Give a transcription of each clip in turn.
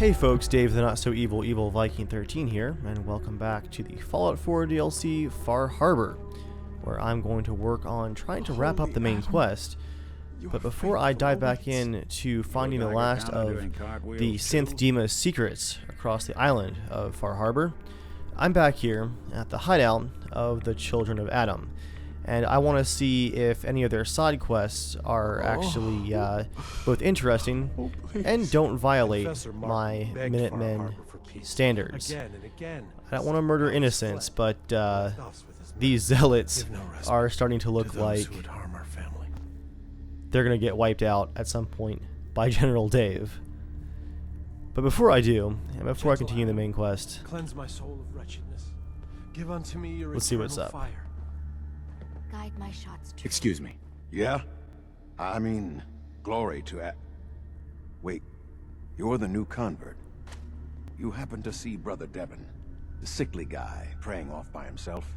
Hey folks, Dave the Not So Evil Viking 13 here, and welcome back to the Fallout 4 DLC Far Harbor, where I'm going to work on trying to wrap up the main quest. But before I dive back in to finding the last of the synth Dima's secrets across the island of Far Harbor, I'm back here at the hideout of the Children of Adam, and I want to see if any of their side quests are actually both interesting and don't violate my Minutemen standards. I don't want to murder innocents, but these zealots are starting to look like they're going to get wiped out at some point by General Dave. But before I do, and before I continue the main quest, cleanse my soul of wretchedness. Give unto me your let's see what's up. fire. Guide my shots true. Excuse me. Yeah? I mean, glory to Wait, you're the new convert. You happen to see Brother Devon, the sickly guy praying off by himself?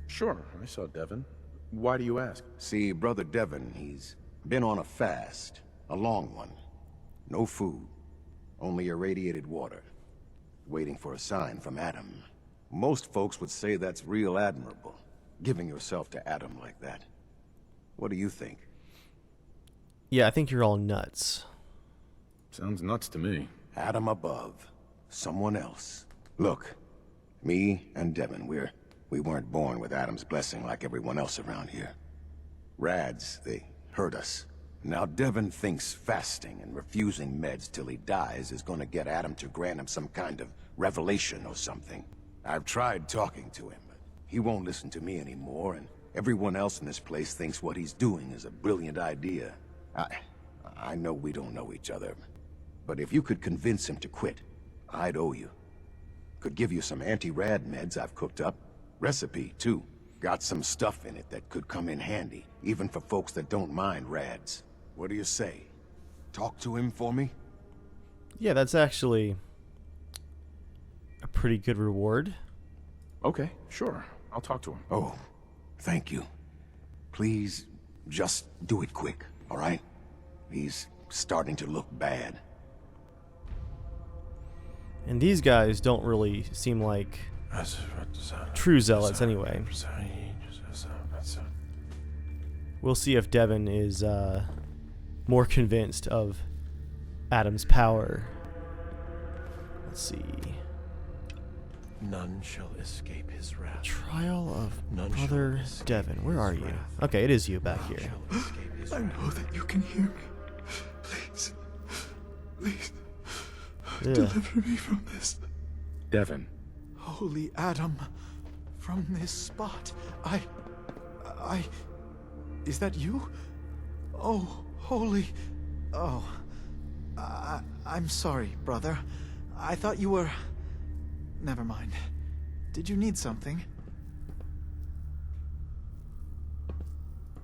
Sure, I saw Devon. Why do you ask? See, Brother Devon, he's been on a fast, a long one. No food, only irradiated water, waiting for a sign from Adam. Most folks would say that's real admirable, giving yourself to Adam like that. What do you think? Yeah, I think you're all nuts. Sounds nuts to me. Adam above, someone else. Look, me and Devon, we weren't born with Adam's blessing like everyone else around here. Rads, they hurt us. Now Devon thinks fasting and refusing meds till he dies is gonna get Adam to grant him some kind of revelation or something. I've tried talking to him, but he won't listen to me anymore, and everyone else in this place thinks what he's doing is a brilliant idea. I know we don't know each other, but if you could convince him to quit, I'd owe you. Could give you some anti-rad meds I've cooked up. Recipe, too. Got some stuff in it that could come in handy, even for folks that don't mind rads. What do you say? Talk to him for me? Yeah, that's actually a pretty good reward. Okay, sure. I'll talk to him. Oh, thank you. Please, just do it quick, all right? He's starting to look bad. And these guys don't really seem like true zealots anyway. We'll see if Devon is more convinced of Adam's power. Let's see. None shall escape his wrath. Trial of None Brother shall escape Devon. Where his are you? wrath. Okay, it is you back here. Shall escape his I wrath. know that you can hear me. Please, please, Yeah. deliver me from this. Devon. Holy Adam, from this spot, is that you? Oh, holy, I'm sorry, brother. I thought you were, never mind. Did you need something?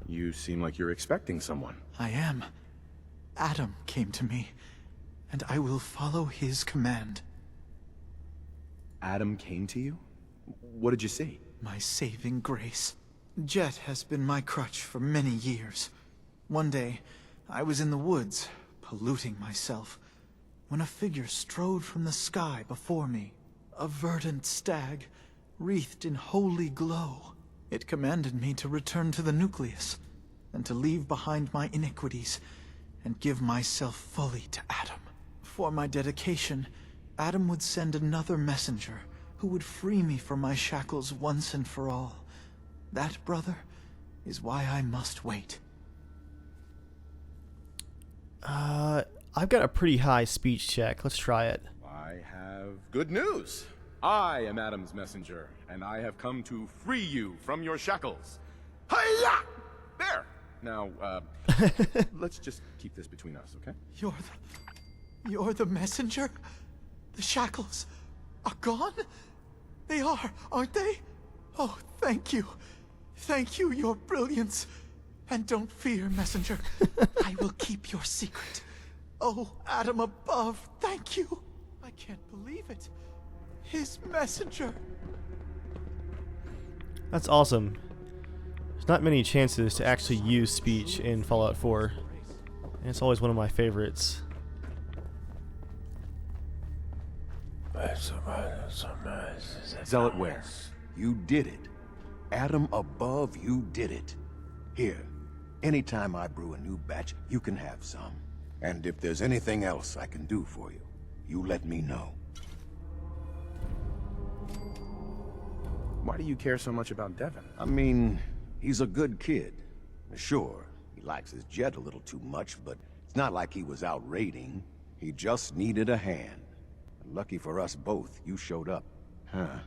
You seem like you're expecting someone. I am. Adam came to me, and I will follow his command. Adam came to you? What did you see? My saving grace. Jet has been my crutch for many years. One day, I was in the woods, polluting myself, when a figure strode from the sky before me. A verdant stag, wreathed in holy glow. It commanded me to return to the nucleus, and to leave behind my iniquities, and give myself fully to Adam. For my dedication, Adam would send another messenger who would free me from my shackles once and for all. That, brother, is why I must wait. I've got a pretty high speech check. Let's try it. I have good news. I am Adam's messenger, and I have come to free you from your shackles. Hiya! There! Now, let's just keep this between us, okay? You're the messenger? The shackles are gone? They are, aren't they? Oh, thank you. Thank you, your brilliance. And don't fear, messenger. I will keep your secret. Oh, Adam above, thank you. I can't believe it. His messenger. That's awesome. There's not many chances to actually use speech in Fallout 4. And it's always one of my favorites. Zealot where? You did it. Adam above, you did it. Here, anytime I brew a new batch, you can have some. And if there's anything else I can do for you, you let me know. Why do you care so much about Devin? I mean, he's a good kid. Sure, he likes his jet a little too much, but it's not like he was out raiding. He just needed a hand. And lucky for us both, you showed up. Huh.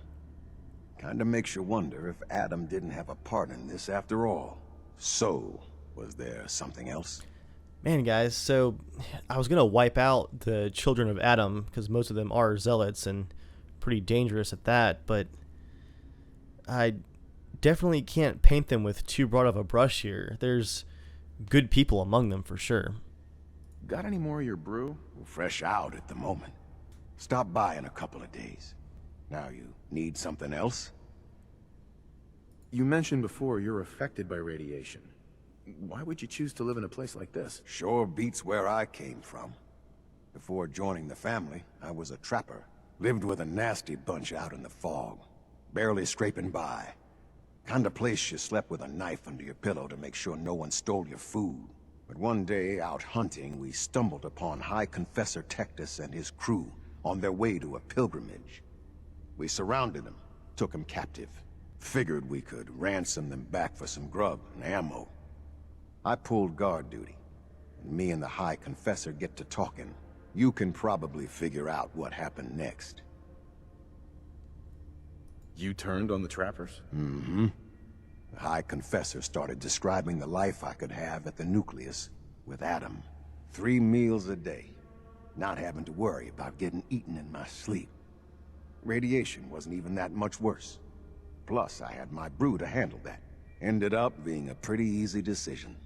Kinda makes you wonder if Adam didn't have a part in this after all. So, was there something else? Man, guys, so I was going to wipe out the children of Adam, because most of them are zealots and pretty dangerous at that, but I definitely can't paint them with too broad of a brush here. There's good people among them for sure. Got any more of your brew? We're fresh out at the moment. Stop by in a couple of days. Now you need something else? You mentioned before you're affected by radiation. Why would you choose to live in a place like this? Sure beats where I came from. Before joining the family, I was a trapper. Lived with a nasty bunch out in the fog. Barely scraping by. Kind of place you slept with a knife under your pillow to make sure no one stole your food. But one day, out hunting, we stumbled upon High Confessor Tectus and his crew on their way to a pilgrimage. We surrounded them, took them captive. Figured we could ransom them back for some grub and ammo. I pulled guard duty, and me and the High Confessor get to talking. You can probably figure out what happened next. You turned on the trappers? Mm-hmm. The High Confessor started describing the life I could have at the nucleus with Adam. 3 meals a day, not having to worry about getting eaten in my sleep. Radiation wasn't even that much worse. Plus, I had my brew to handle that. Ended up being a pretty easy decision.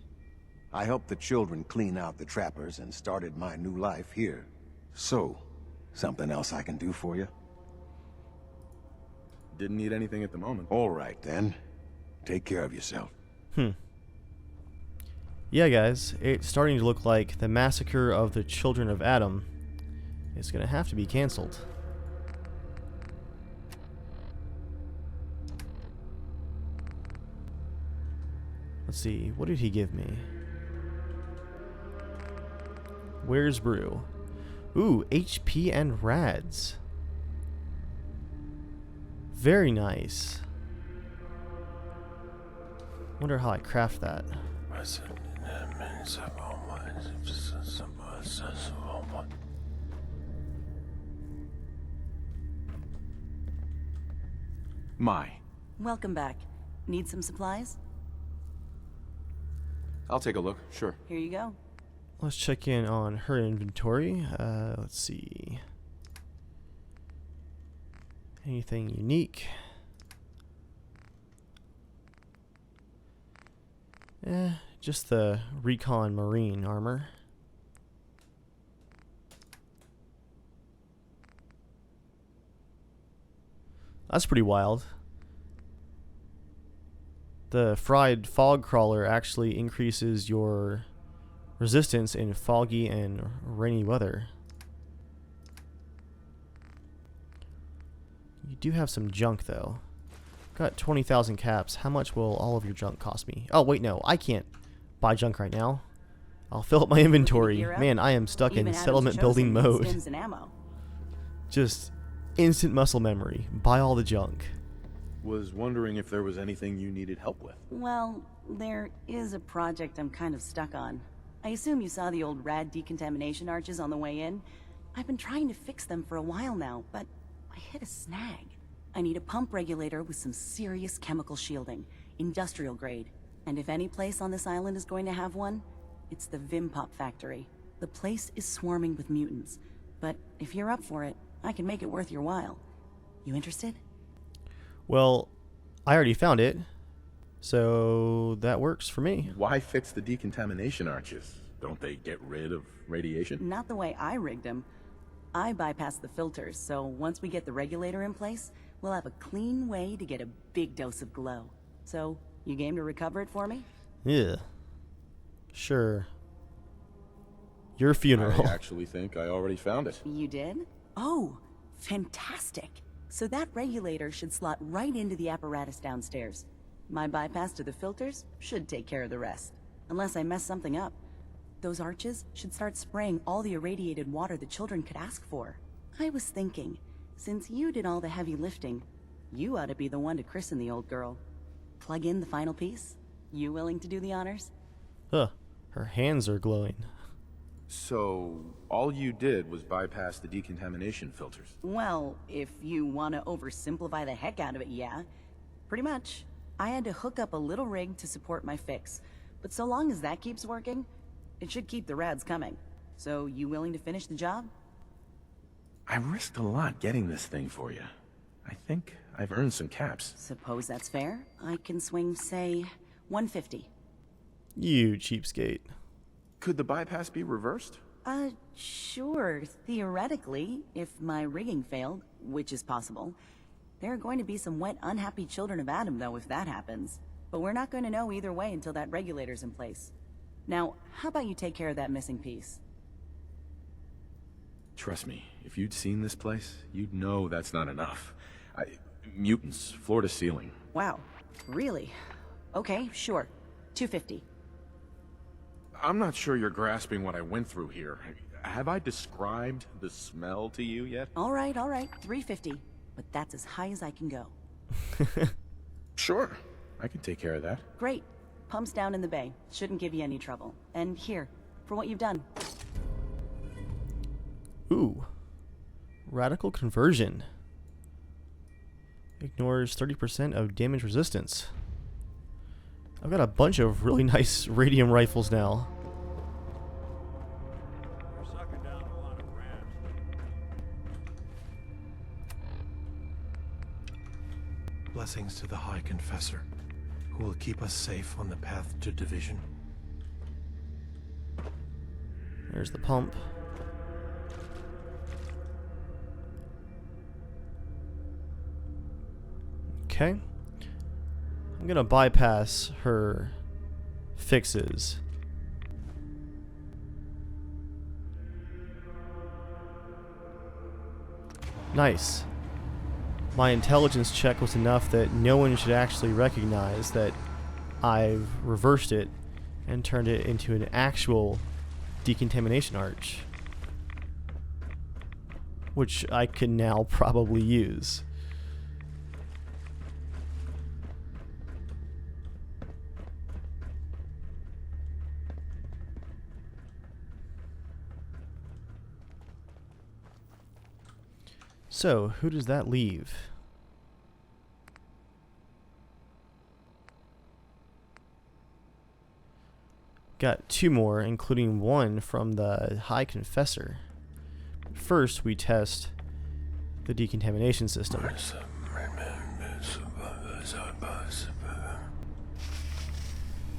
I helped the children clean out the trappers and started my new life here. So, something else I can do for you? Didn't need anything at the moment. All right, then. Take care of yourself. Yeah, guys, it's starting to look like the massacre of the children of Adam is going to have to be canceled. Let's see, what did he give me? Where's brew? Ooh, HP and rads. Very nice. Wonder how I craft that. My. Welcome back. Need some supplies? I'll take a look, sure. Here you go. Let's check in on her inventory. Let's see. Anything unique? Just the recon marine armor. That's pretty wild. The fried fog crawler actually increases your resistance in foggy and rainy weather. You do have some junk though. Got 20,000 caps. How much will all of your junk cost me? Oh wait, no, I can't buy junk right now. I'll fill up my inventory. Man, I am stuck in settlement building mode. Just instant muscle memory. Buy all the junk. Was wondering if there was anything you needed help with. Well, there is a project I'm kind of stuck on. I assume you saw the old rad decontamination arches on the way in. I've been trying to fix them for a while now, but I hit a snag. I need a pump regulator with some serious chemical shielding, industrial grade. And if any place on this island is going to have one, it's the Vimpop factory. The place is swarming with mutants, but if you're up for it, I can make it worth your while. You interested? Well, I already found it, so that works for me. Why fix the decontamination arches? Don't they get rid of radiation? Not the way I rigged them. I bypassed the filters, so once we get the regulator in place, we'll have a clean way to get a big dose of glow. So, you game to recover it for me? Yeah. Sure. Your funeral. I actually think I already found it. You did? Oh, Fantastic. So that regulator should slot right into the apparatus downstairs. My bypass to the filters should take care of the rest. Unless I mess something up. Those arches should start spraying all the irradiated water the children could ask for. I was thinking, since you did all the heavy lifting, you ought to be the one to christen the old girl. Plug in the final piece? You willing to do the honors? Huh. Her hands are glowing. So, all you did was bypass the decontamination filters? Well, if you want to oversimplify the heck out of it, yeah. Pretty much. I had to hook up a little rig to support my fix. But so long as that keeps working, it should keep the rads coming. So, you willing to finish the job? I risked a lot getting this thing for you. I think I've earned some caps. Suppose that's fair. I can swing, say, 150. You cheapskate. Could the bypass be reversed? Sure. Theoretically, if my rigging failed, which is possible. There are going to be some wet, unhappy children of Adam, though, if that happens. But we're not going to know either way until that regulator's in place. Now, how about you take care of that missing piece? Trust me, if you'd seen this place, you'd know that's not enough. Mutants, floor to ceiling. Wow. Really? Okay, sure. 250. I'm not sure you're grasping what I went through here. Have I described the smell to you yet? All right, 350. But that's as high as I can go. Sure, I can take care of that. Great. Pumps down in the bay. Shouldn't give you any trouble. And here, for what you've done. Ooh. Radical conversion. Ignores 30% of damage resistance. I've got a bunch of really nice radium rifles now. You're sucking down a lot of rats. Blessings to the High Confessor, who will keep us safe on the path to division. There's the pump. Okay. I'm gonna bypass her fixes. Nice. My intelligence check was enough that no one should actually recognize that I've reversed it and turned it into an actual decontamination arch, which I can now probably use. So, who does that leave? Got two more, including one from the High Confessor. First, we test the decontamination system.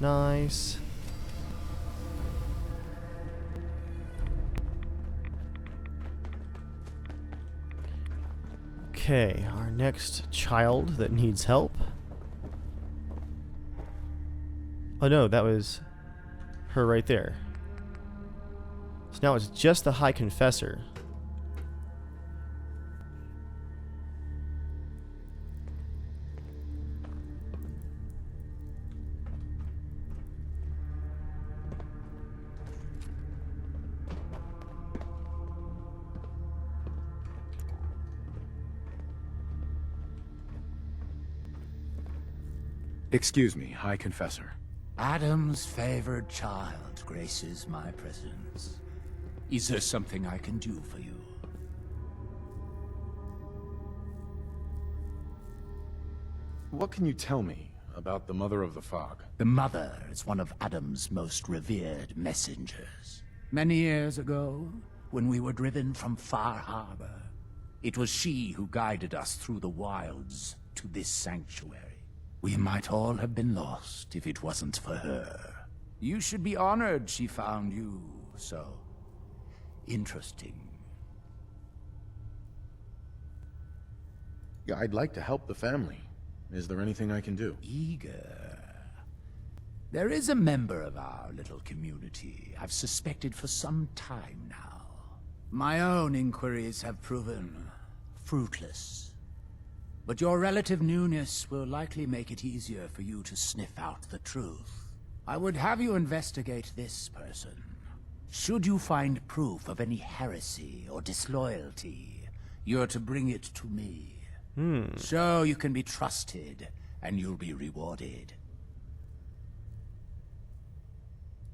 Nice. Okay, our next child that needs help. Oh no, that was her right there. So now it's just the High Confessor. Excuse me, High Confessor. Adam's favored child graces my presence. Is there something I can do for you? What can you tell me about the Mother of the Fog? The Mother is one of Adam's most revered messengers. Many years ago, when we were driven from Far Harbor, it was she who guided us through the wilds to this sanctuary. We might all have been lost if it wasn't for her. You should be honored she found you so interesting. Yeah, I'd like to help the family. Is there anything I can do? Eager. There is a member of our little community I've suspected for some time now. My own inquiries have proven fruitless. But your relative newness will likely make it easier for you to sniff out the truth. I would have you investigate this person. Should you find proof of any heresy or disloyalty, you're to bring it to me. So you can be trusted, and you'll be rewarded.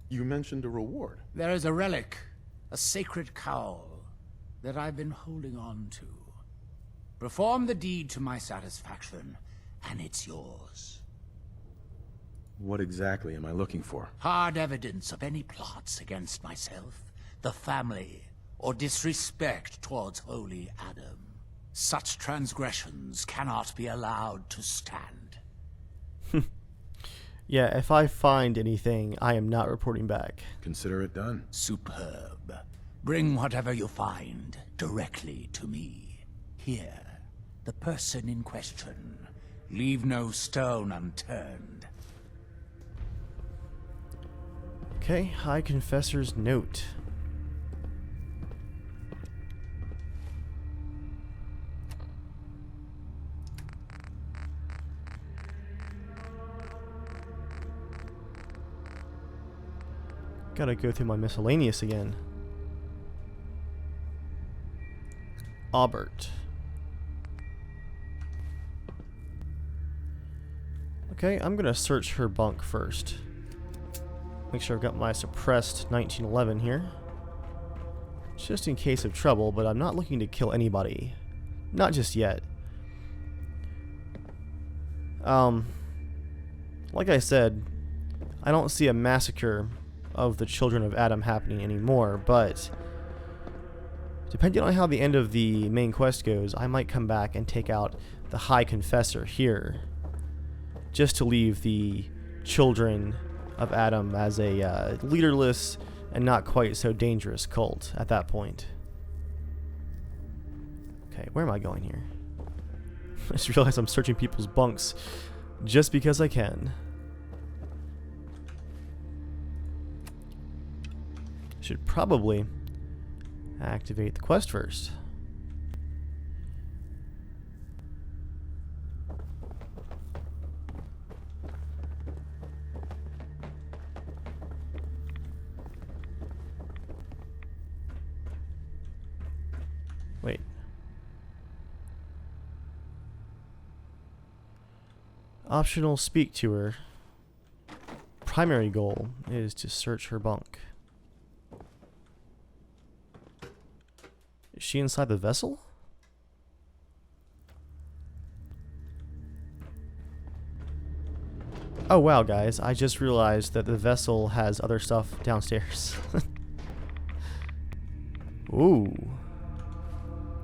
You mentioned a reward. There is a relic, a sacred cowl, that I've been holding on to. Perform the deed to my satisfaction, and it's yours. What exactly am I looking for? Hard evidence of any plots against myself, the family, or disrespect towards Holy Adam. Such transgressions cannot be allowed to stand. Yeah, if I find anything, I am not reporting back. Consider it done. Superb. Bring whatever you find directly to me. Here, the person in question. Leave no stone unturned. Okay, High Confessor's note. Gotta go through my miscellaneous again. Aubert. Okay, I'm gonna search her bunk first. Make sure I've got my suppressed 1911 here. Just in case of trouble, but I'm not looking to kill anybody. Not just yet. Like I said, I don't see a massacre of the children of Adam happening anymore, but depending on how the end of the main quest goes, I might come back and take out the High Confessor here, just to leave the children of Adam as a leaderless and not quite so dangerous cult at that point. Okay, where am I going here? I just realized I'm searching people's bunks just because I can. Should probably activate the quest first. Wait. Optional speak to her. Primary goal is to search her bunk. Is she inside the vessel? Oh wow, guys, I just realized that the vessel has other stuff downstairs. Ooh.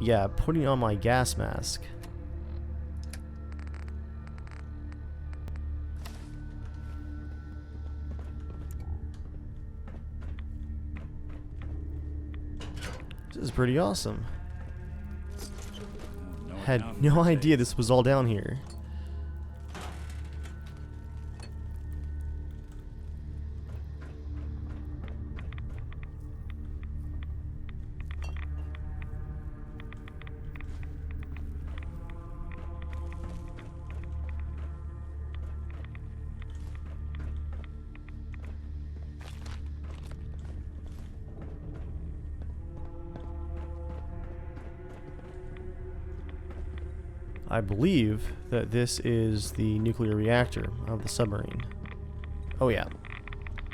Yeah, putting on my gas mask. This is pretty awesome. Had no idea this was all down here. I believe that this is the nuclear reactor of the submarine. Oh yeah.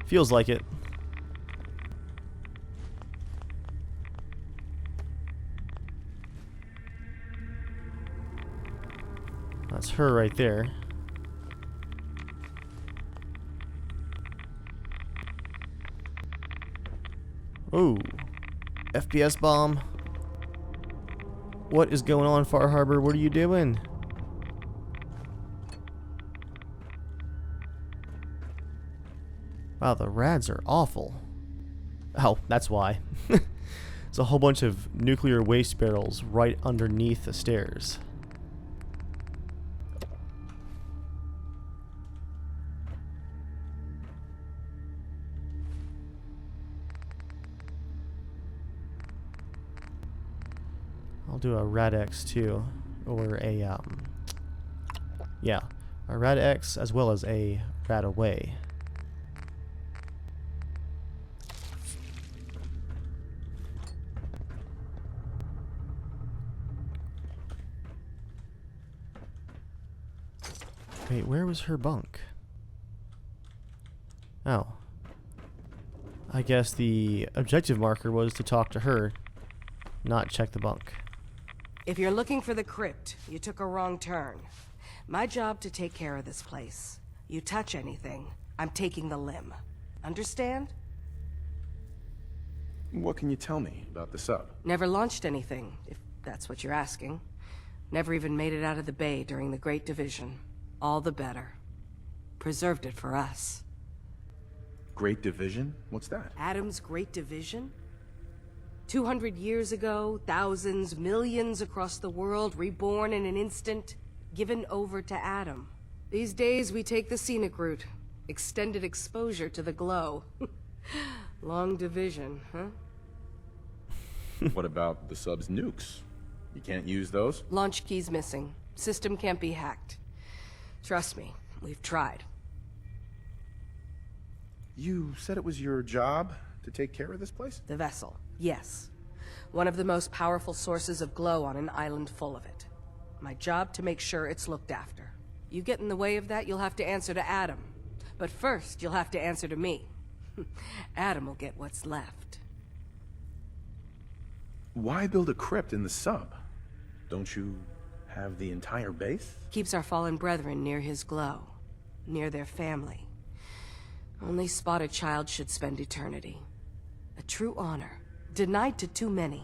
Feels like it. That's her right there. Ooh. FPS bomb. What is going on, Far Harbor? What are you doing? Wow, the rads are awful. Oh, that's why. There's a whole bunch of nuclear waste barrels right underneath the stairs. I'll do a Rad-X too, or a yeah, a Rad-X as well as a Rad-Away. Wait, where was her bunk? Oh. I guess the objective marker was to talk to her, not check the bunk. If you're looking for the crypt, you took a wrong turn. My job to take care of this place. You touch anything, I'm taking the limb. Understand? What can you tell me about the sub? Never launched anything, if that's what you're asking. Never even made it out of the bay during the Great Division. All the better. Preserved it for us. Great Division? What's that? Adam's Great Division? 200 years ago, thousands, millions across the world, reborn in an instant, given over to Adam. These days, we take the scenic route. Extended exposure to the glow. Long division, huh? What about the sub's nukes? You can't use those? Launch keys missing. System can't be hacked. Trust me, we've tried. You said it was your job to take care of this place? The vessel, yes. One of the most powerful sources of glow on an island full of it. My job to make sure it's looked after. You get in the way of that, you'll have to answer to Adam. But first, you'll have to answer to me. Adam will get what's left. Why build a crypt in the sub? Don't you have the entire base? Keeps our fallen brethren near his glow. Near their family. Only spotted child should spend eternity. A true honor. Denied to too many.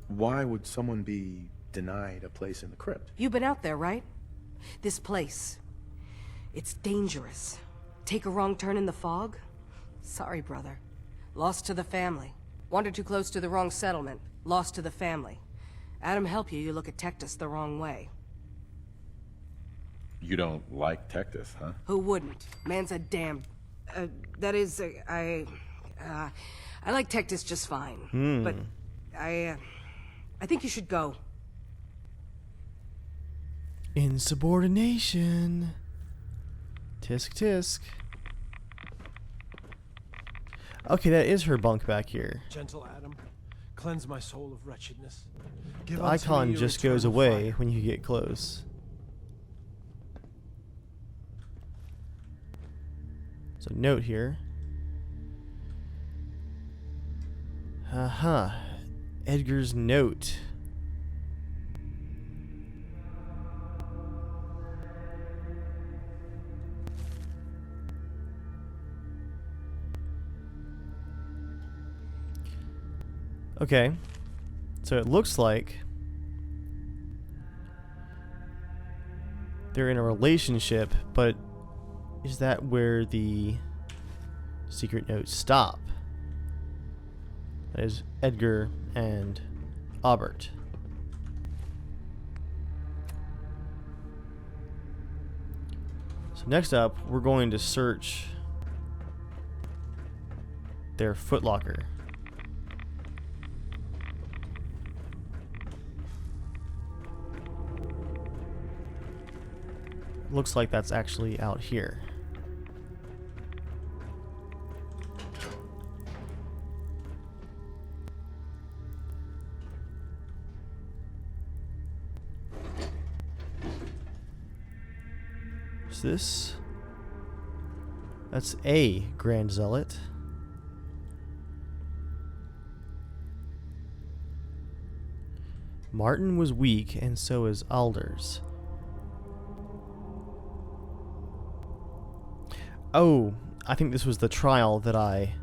Why would someone be denied a place in the crypt? You've been out there, right? This place. It's dangerous. Take a wrong turn in the fog? Sorry, brother. Lost to the family. Wandered too close to the wrong settlement. Lost to the family. Adam help you, you look at Tectus the wrong way. You don't like Tectus, huh? Who wouldn't? Man's a damn... that is, I like Tectus just fine. But I think you should go. Insubordination. Tisk tisk. Okay, that is her bunk back here. Gentle Adam, cleanse my soul of wretchedness. The Give unto icon me your just goes eternal away fire. when you get close. So note here. Edgar's note. Okay, so it looks like they're in a relationship, but is that where the secret notes stop? That is Edgar and Aubert. So next up, we're going to search their footlocker. Looks like that's actually out here. Is this? That's a Grand Zealot. Martin was weak, and so is Alders. Oh, I think this was the trial that I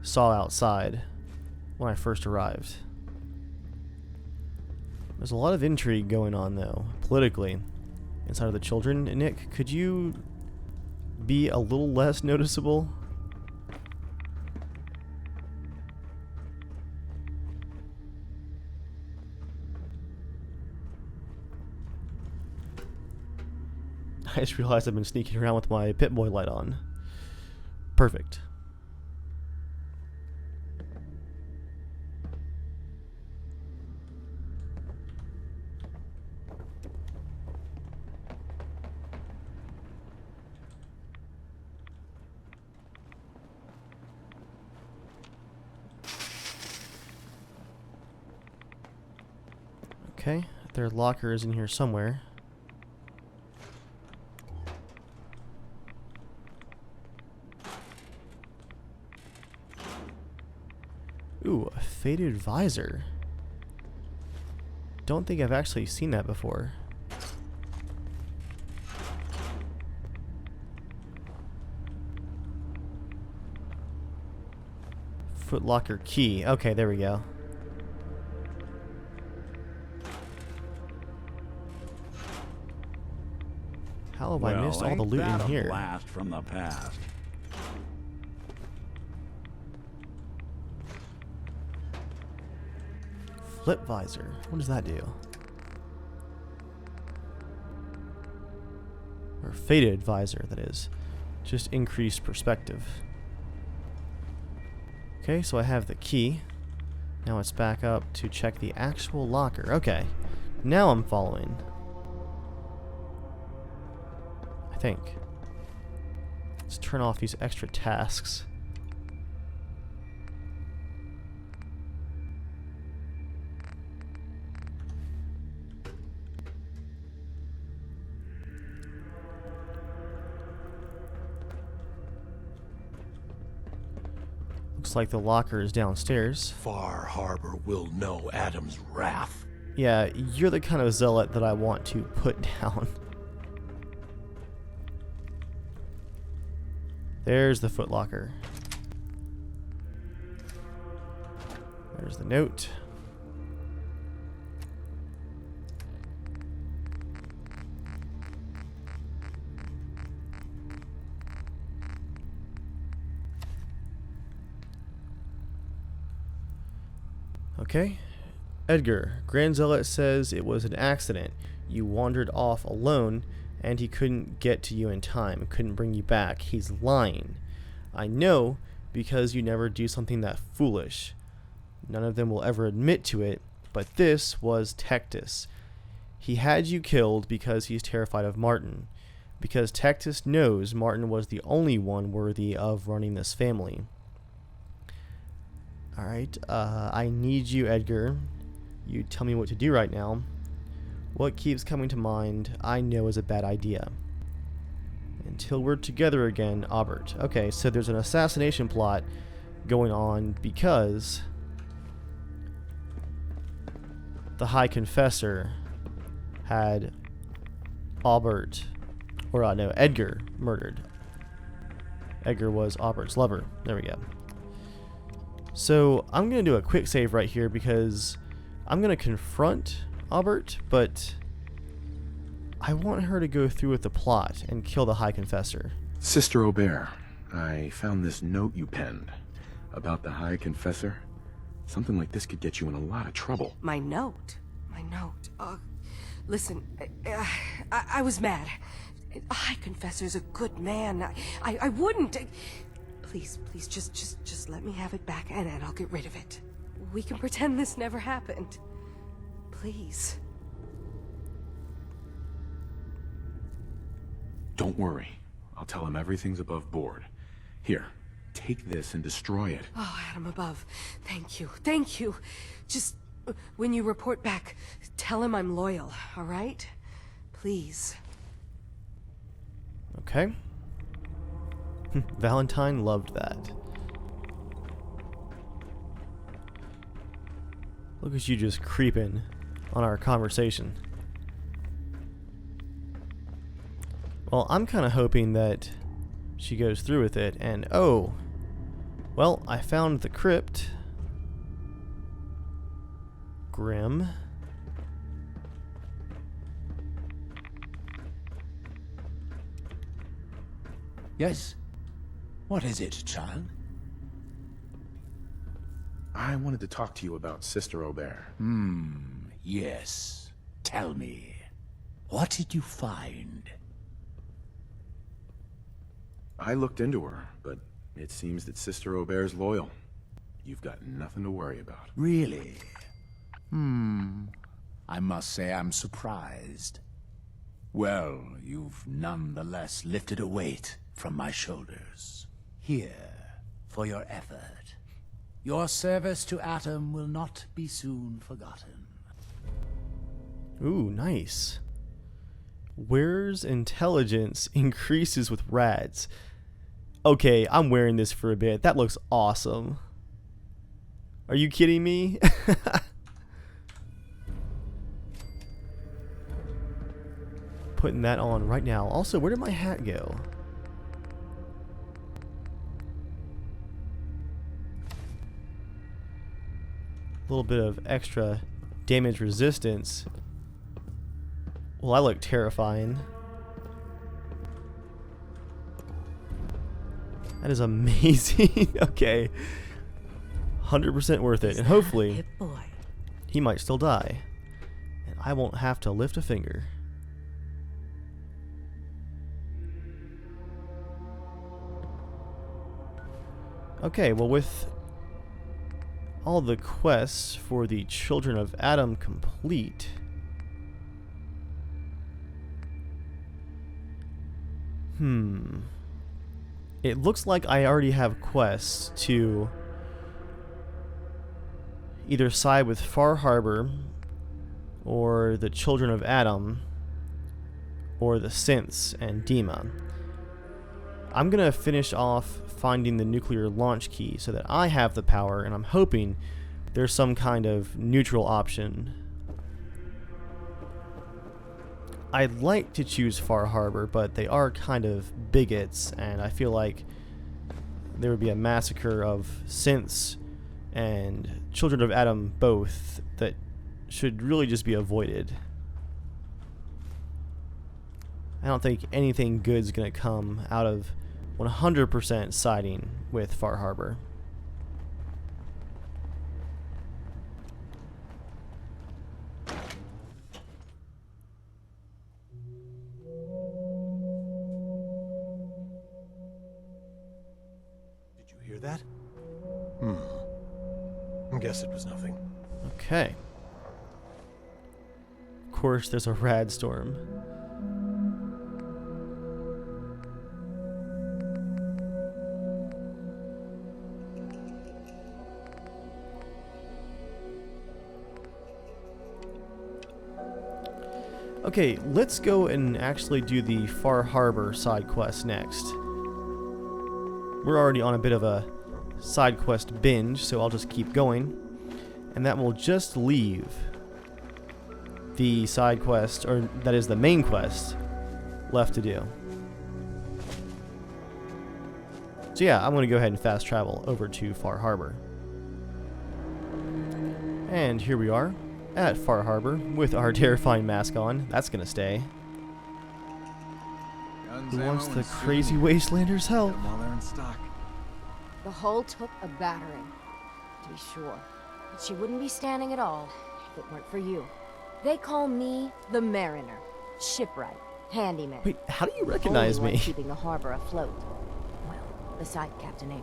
saw outside when I first arrived. There's a lot of intrigue going on, though, politically, inside of the children. Nick, could you be a little less noticeable? I just realized I've been sneaking around with my Pip-Boy light on. Perfect. Okay, their locker is in here somewhere. Ooh, a faded visor. Don't think I've actually seen that before. Footlocker key. Okay, there we go. How have I missed all the loot in here? Blast from the past. Flip visor. What does that do? Or faded visor, that is. Just increased perspective. Okay, so I have the key. Now it's back up to check the actual locker. Okay, now I'm following. I think. Let's turn off these extra tasks. Looks like the locker is downstairs. Far Harbor will know Adam's wrath. Yeah, you're the kind of zealot that I want to put down. There's the footlocker. There's the note. Okay. Edgar, Grand Zealot says it was an accident. You wandered off alone, and he couldn't get to you in time, couldn't bring you back. He's lying. I know, because you never do something that foolish. None of them will ever admit to it, but this was Tectus. He had you killed because he's terrified of Martin. Because Tectus knows Martin was the only one worthy of running this family. Alright, I need you, Edgar. You tell me what to do right now. What keeps coming to mind, I know is a bad idea. Until we're together again, Aubert. Okay, so there's an assassination plot going on because the High Confessor had Aubert, or no, Edgar murdered. Edgar was Aubert's lover. There we go. So I'm going to do a quick save right here because I'm going to confront Aubert, but I want her to go through with the plot and kill the High Confessor. Sister Aubert, I found this note you penned about the High Confessor. Something like this could get you in a lot of trouble. My note? My note? Listen, I was mad. A High Confessor's a good man. I wouldn't... Please, just let me have it back and I'll get rid of it. We can pretend this never happened. Please. Don't worry. I'll tell him everything's above board. Here, take this and destroy it. Oh, Adam above. Thank you. Thank you. Just, when you report back, tell him I'm loyal, all right? Please. Okay. Valentine loved that. Look at you just creeping on our conversation. Well, I'm kind of hoping that she goes through with it, and oh, well, I found the crypt. Grim. Yes? What is it, child? I wanted to talk to you about Sister Aubert. Yes. Tell me. What did you find? I looked into her, but it seems that Sister Aubert's loyal. You've got nothing to worry about. Really? I must say I'm surprised. Well, you've nonetheless lifted a weight from my shoulders. Here, for your effort. Your service to Atom will not be soon forgotten. Ooh, nice. Wearer's intelligence increases with rads. Okay, I'm wearing this for a bit. That looks awesome. Are you kidding me? Putting that on right now. Also, where did my hat go? A little bit of extra damage resistance. Well, I look terrifying. That is amazing. Okay. 100% worth it. And hopefully, he might still die. And I won't have to lift a finger. Okay, well, with all the quests for the Children of Adam complete, it looks like I already have quests to either side with Far Harbor or the Children of Adam or the synths and Dima. I'm gonna finish off finding the nuclear launch key so that I have the power, and I'm hoping there's some kind of neutral option. I'd like to choose Far Harbor, but they are kind of bigots, and I feel like there would be a massacre of synths and Children of Adam both that should really just be avoided. I don't think anything good's gonna come out of 100% siding with Far Harbor. Did you hear that? I guess it was nothing. Okay. Of course, there's a rad storm. Okay, let's go and actually do the Far Harbor side quest next. We're already on a bit of a side quest binge, so I'll just keep going. And that will just leave the side quest, or that is the main quest, left to do. So yeah, I'm going to go ahead and fast travel over to Far Harbor. And here we are at Far Harbor with our terrifying mask on. That's gonna stay. Who wants the crazy wastelanders' help? The hull took a battering, to be sure. But she wouldn't be standing at all if it weren't for you. They call me the Mariner, shipwright, handyman. Wait, how do you recognize Only me? one keeping the harbor afloat. Well, beside Captain Avery.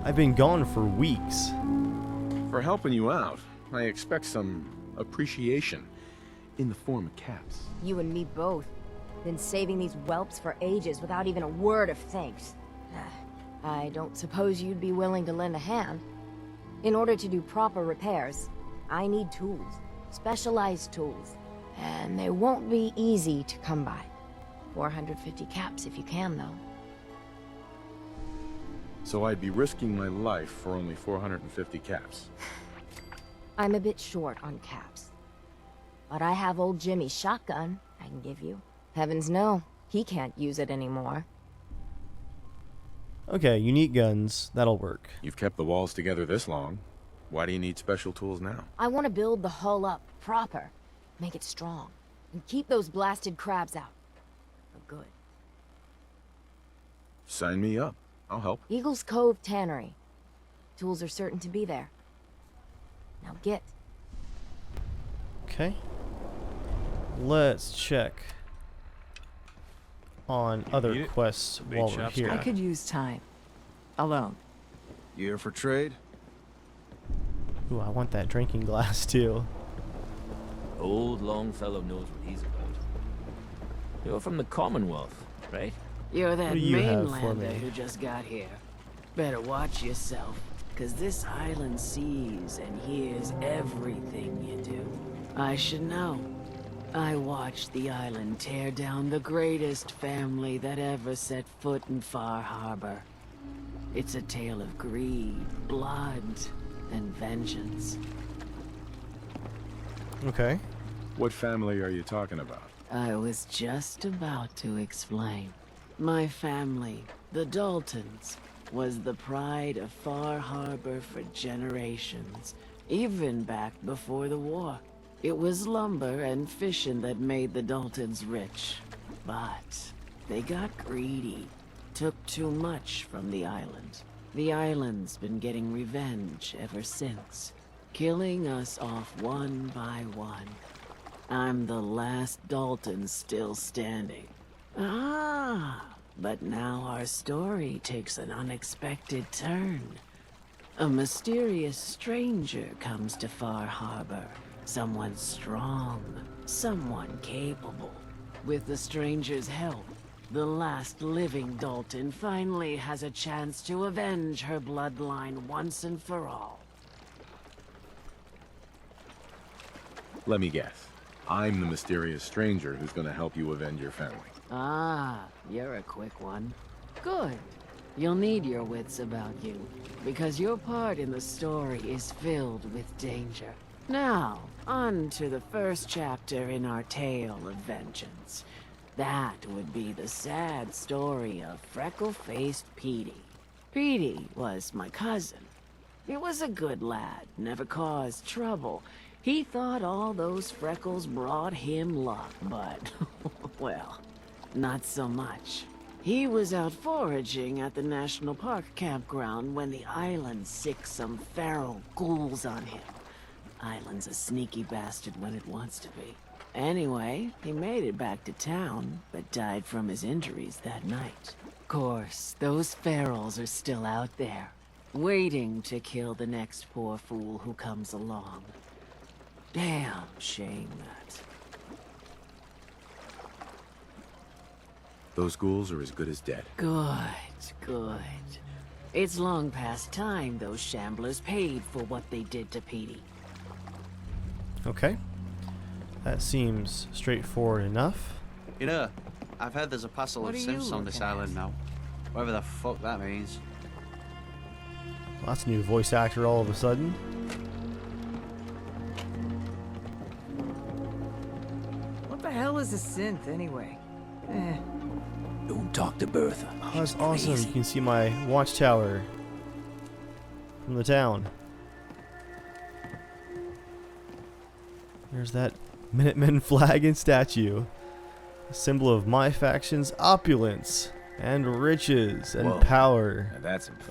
I've been gone for weeks. For helping you out, I expect some appreciation in the form of caps. You and me both. Been saving these whelps for ages without even a word of thanks. I don't suppose you'd be willing to lend a hand. In order to do proper repairs, I need tools. Specialized tools. And they won't be easy to come by. 450 caps if you can, though. So I'd be risking my life for only 450 caps. I'm a bit short on caps. But I have old Jimmy's shotgun I can give you. Heavens no, he can't use it anymore. Okay, unique guns, that'll work. You've kept the walls together this long. Why do you need special tools now? I want to build the hull up proper. Make it strong. And keep those blasted crabs out. For good. Sign me up. I'll help. Eagle's Cove Tannery. Tools are certain to be there. Now get. Okay. Let's check on other quests while we're here. I could use time. Alone. You here for trade? Ooh, I want that drinking glass too. Old Longfellow knows what he's about. You're from the Commonwealth, right? You're that What do you have for mainlander me? who just got here. Better watch yourself, cause this island sees and hears everything you do. I should know. I watched the island tear down the greatest family that ever set foot in Far Harbor. It's a tale of greed, blood, and vengeance. Okay. What family are you talking about? I was just about to explain. My family, the Daltons, was the pride of Far Harbor for generations, even back before the war. It was lumber and fishing that made the Daltons rich. But they got greedy, took too much from the island. The island's been getting revenge ever since, killing us off one by one. I'm the last Dalton still standing. But now our story takes an unexpected turn. A mysterious stranger comes to Far Harbor. Someone strong, someone capable. With the stranger's help, the last living Dalton finally has a chance to avenge her bloodline once and for all. Let me guess. I'm the mysterious stranger who's gonna help you avenge your family. You're a quick one. Good. You'll need your wits about you, because your part in the story is filled with danger. Now, on to the first chapter in our tale of vengeance. That would be the sad story of freckle-faced Petey. Petey was my cousin. He was a good lad, never caused trouble. He thought all those freckles brought him luck, but, well, not so much. He was out foraging at the National Park campground when the island sicked some feral ghouls on him. Island's a sneaky bastard when it wants to be. Anyway, he made it back to town, but died from his injuries that night. Course, those ferals are still out there, waiting to kill the next poor fool who comes along. Damn shame that. Those ghouls are as good as dead. Good. It's long past time those shamblers paid for what they did to Petey. Okay. That seems straightforward enough. You know, I've heard there's a parcel of synths on this island now. Whatever the fuck that means. Well, that's a new voice actor all of a sudden. What the hell is a synth, anyway? Don't talk to Bertha. Oh, that's awesome. You can see my watchtower from the town. There's that Minutemen flag and statue. A symbol of my faction's opulence and riches and power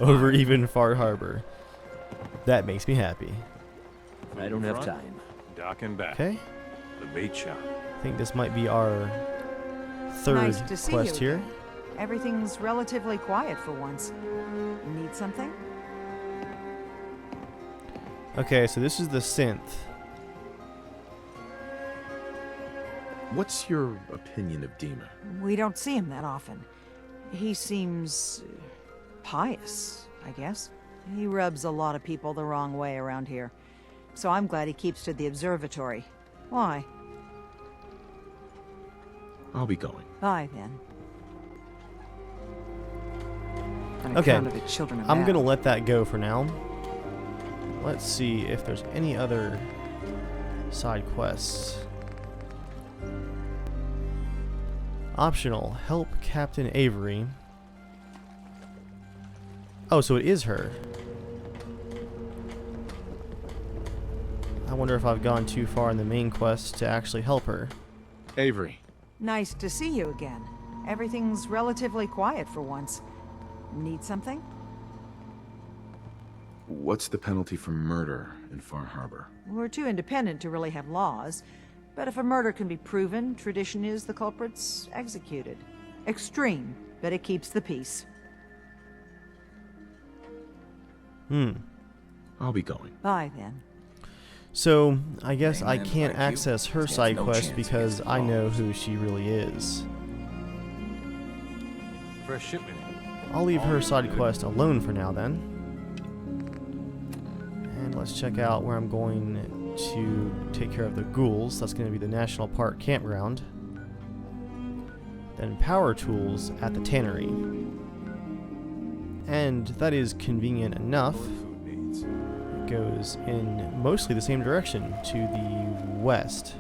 over even Far Harbor. That makes me happy. I don't have time. Dock and back. Okay. The bait shop. I think this might be our third Nice to see quest you here. again. Everything's relatively quiet for once. Need something? Okay, so this is the synth. What's your opinion of Dima? We don't see him that often. He seems pious, I guess. He rubs a lot of people the wrong way around here. So I'm glad he keeps to the observatory. Why? I'll be going. Bye, then. On Okay, account of the children of I'm Adam. gonna let that go for now. Let's see if there's any other side quests. Optional, help Captain Avery. Oh, so it is her. I wonder if I've gone too far in the main quest to actually help her. Avery. Nice to see you again. Everything's relatively quiet for once. Need something? What's the penalty for murder in Far Harbor? We're too independent to really have laws. But if a murder can be proven, tradition is the culprit's executed. Extreme, but it keeps the peace. I'll be going. Bye, then. So, I guess I man can't like you access her has side no quest chance because against the I know laws. who she really is. Fresh shipment. I'll leave her side quest alone for now then. And let's check out where I'm going to take care of the ghouls. That's going to be the National Park campground. Then power tools at the tannery. And that is convenient enough. It goes in mostly the same direction, to the west.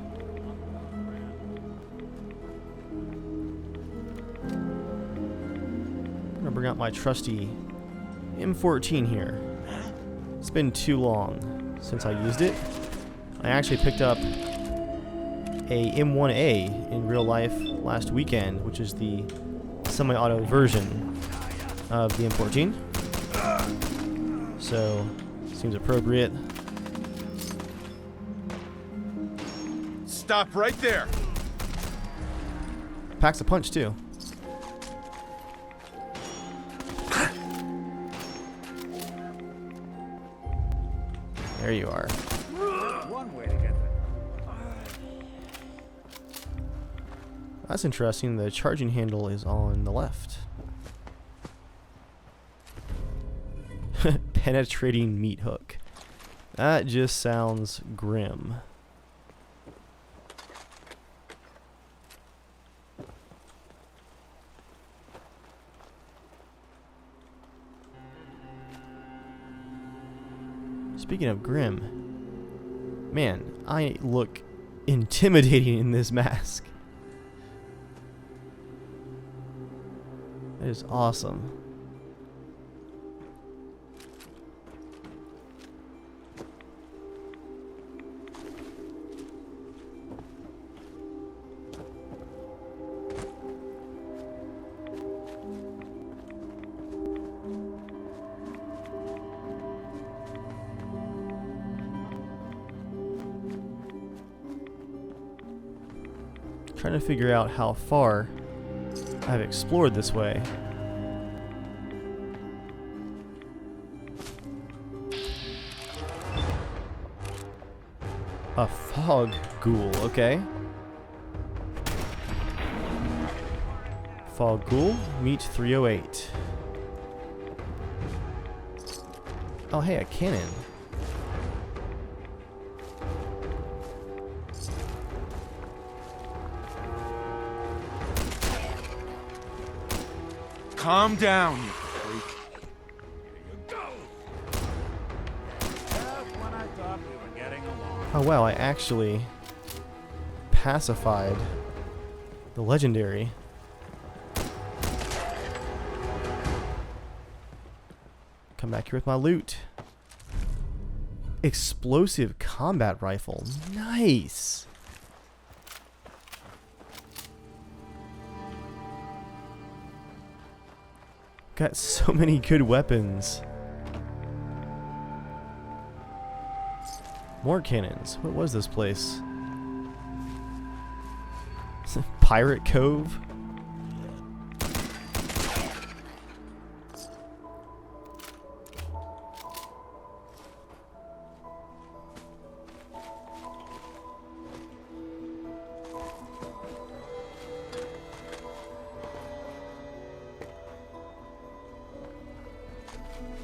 I'm going to bring out my trusty M14 here. It's been too long since I used it. I actually picked up a M1A in real life last weekend, which is the semi-auto version of the M14. So, seems appropriate. Stop right there. Packs a punch too. There you are. One way to get there. That's interesting. The charging handle is on the left. Penetrating meat hook. That just sounds grim. Speaking of grim, man, I look intimidating in this mask. That is awesome. Trying to figure out how far I've explored this way. A fog ghoul, okay. Fog ghoul, meet 308. Oh hey, a cannon. Calm down, you freak. Oh wow, I actually pacified the legendary. Come back here with my loot. Explosive combat rifle. Nice. Got so many good weapons. More cannons. What was this place? Pirate Cove?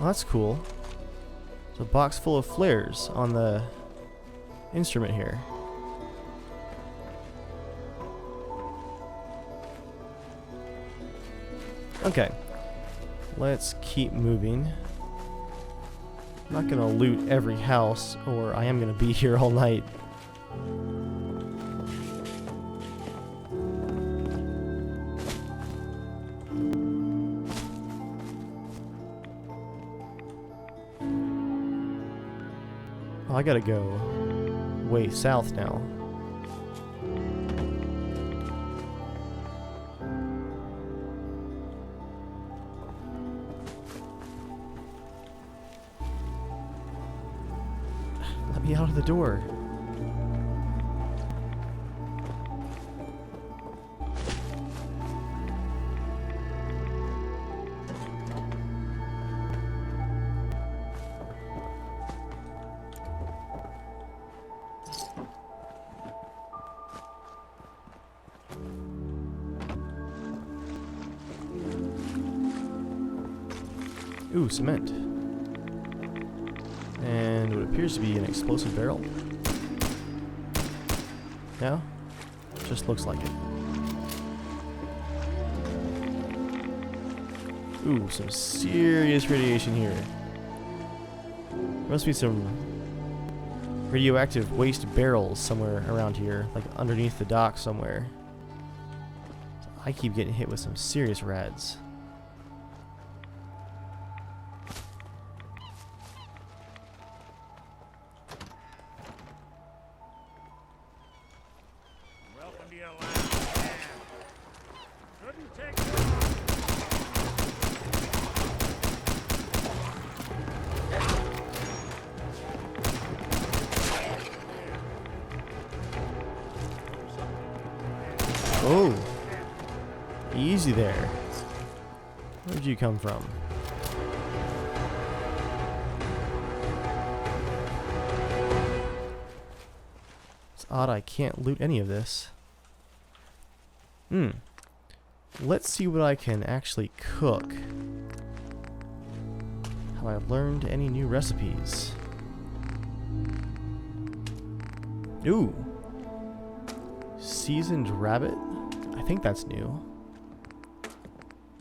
Oh, that's cool. There's a box full of flares on the instrument here. Okay. Let's keep moving. I'm not gonna loot every house, or I am gonna be here all night. I gotta go way south now. Let me out of the door. Ooh, cement. And what appears to be an explosive barrel. No? Just looks like it. Ooh, some serious radiation here. There must be some radioactive waste barrels somewhere around here, like underneath the dock somewhere. I keep getting hit with some serious rads. Welcome to your last stand. Couldn't take long. Oh, easy there. Where'd you come from? It's odd I can't loot any of this. Let's see what I can actually cook. Have I learned any new recipes? Ooh. Seasoned rabbit? I think that's new.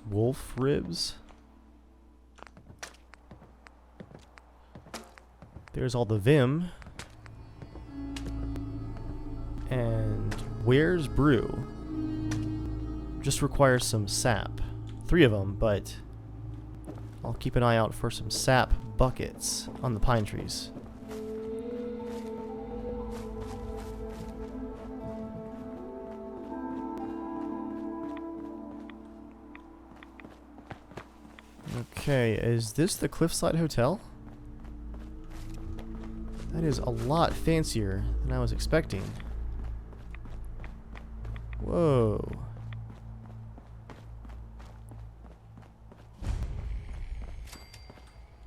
Wolf ribs. There's all the vim. And where's brew? Just requires some sap. 3 of them, but I'll keep an eye out for some sap buckets on the pine trees. Okay, is this the Cliffside Hotel? That is a lot fancier than I was expecting. Whoa.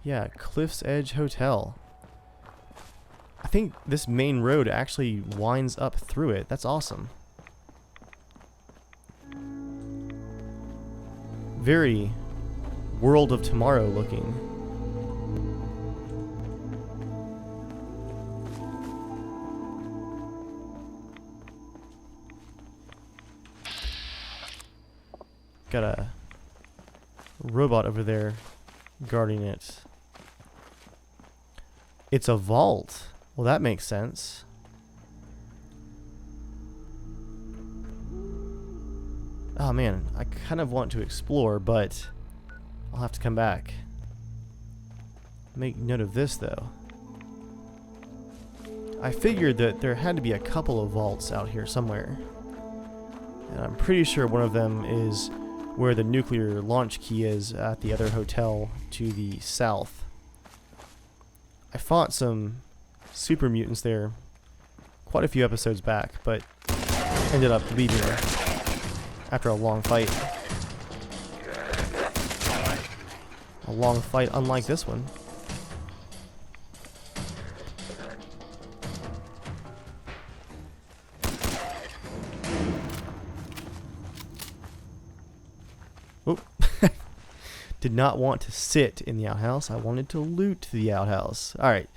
Yeah, Cliff's Edge Hotel. I think this main road actually winds up through it. That's awesome. Very World of Tomorrow looking. Got a robot over there guarding it. It's a vault. Well, that makes sense. Oh man, I kind of want to explore, but I'll have to come back. Make note of this, though. I figured that there had to be a couple of vaults out here somewhere. And I'm pretty sure one of them is where the nuclear launch key is at the other hotel to the south. I fought some super mutants there quite a few episodes back, but ended up leaving after a long fight. A long fight unlike this one. Oop. Did not want to sit in the outhouse. I wanted to loot the outhouse. Alright.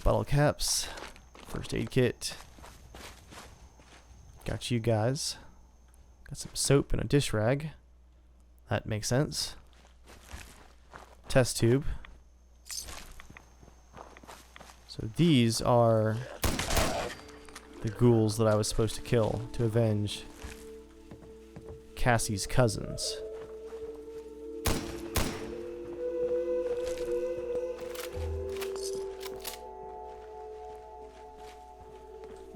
Bottle caps. First aid kit. Got you guys. Got some soap and a dish rag. That makes sense. Test tube. So these are the ghouls that I was supposed to kill to avenge Cassie's cousins.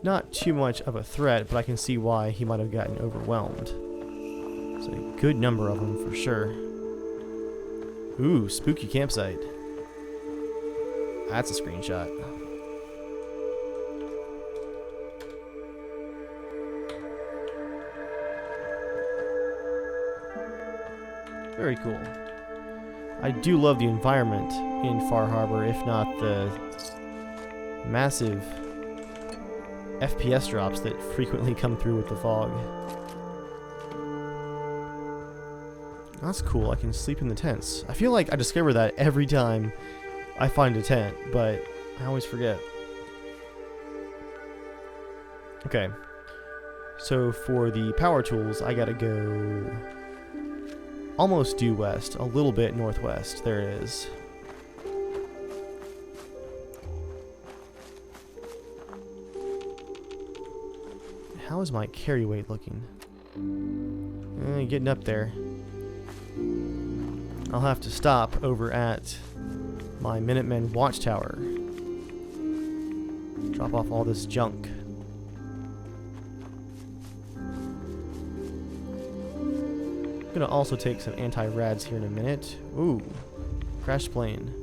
Not too much of a threat, but I can see why he might have gotten overwhelmed. There's a good number of them for sure. Ooh, spooky campsite. That's a screenshot. Very cool. I do love the environment in Far Harbor, if not the massive FPS drops that frequently come through with the fog. That's cool, I can sleep in the tents. I feel like I discover that every time I find a tent, but I always forget. Okay. So for the power tools, I gotta go almost due west, a little bit northwest. There it is. How is my carry weight looking? Getting up there. I'll have to stop over at my Minutemen watchtower. Drop off all this junk. I'm gonna also take some anti-rads here in a minute. Ooh, crash plane.